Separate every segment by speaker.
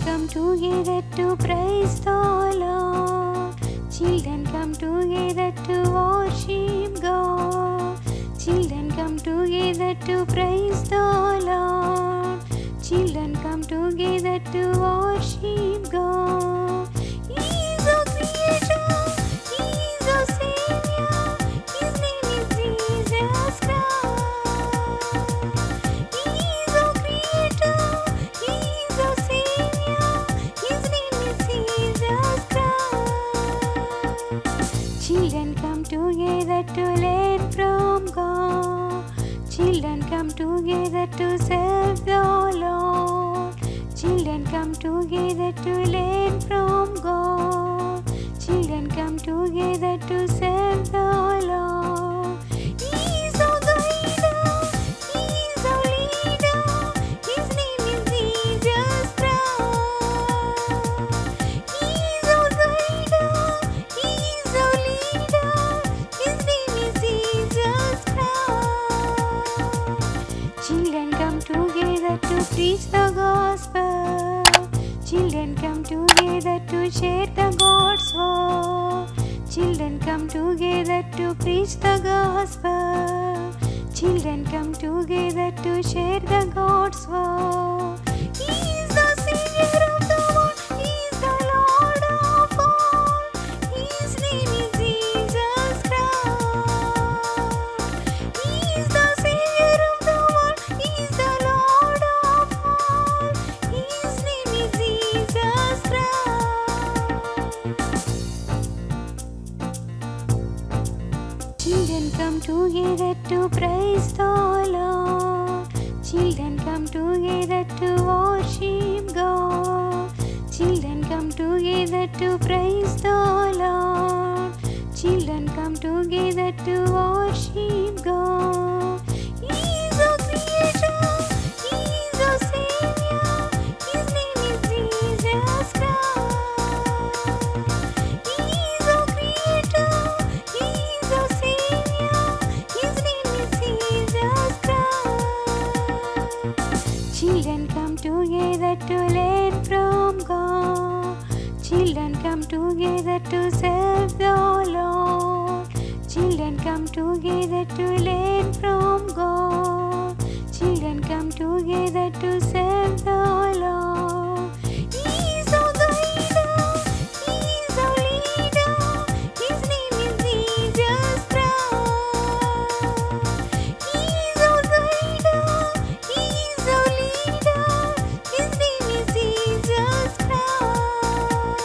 Speaker 1: come together to praise the Lord. Children come together to worship God. Children come together to praise the Lord. Children come together to worship God. He is our Creator. He is our Savior. His name is Jesus Christ. He is our Creator. He is our Savior. His name is Jesus Christ. Children come together to learn from God. Children come together to serve the Lord. Children come together to learn from God. Children come together to serve the Lord. He is our guider. He is our leader. His name is Jesus Christ. He is our guider. He is our leader. His name is Jesus Christ. Children come together to preach the gospel. Children come together to share the God's word. Children come together to preach the gospel. Children come together to share the God's word. He is the Savior of the world. He is the Lord of all. His name is Jesus Christ. He is the Savior of the world. He is the Lord of all. His name is Jesus Christ. Children come together to praise the Lord. Children come together to worship God. Children come together to praise the Lord. Children come together to worship God. He is our Creator. He is our Savior. His name is Jesus Christ. He is our Creator. He is our Savior. His name is Jesus Christ. Children come together to learn from God. Children come together to serve the Lord. Children come together to learn from God. Children come together to serve the Lord. He is our guider. He is our leader. His name is Jesus Christ. He is our guider. He is our leader. His name is Jesus Christ.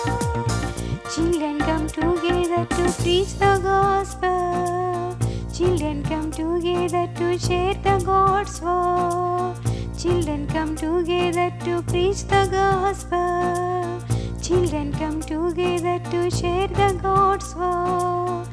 Speaker 1: Children come together to preach the gospel. Children come together to share the God's word. Children come together to preach the gospel. Children come together to share the God's word.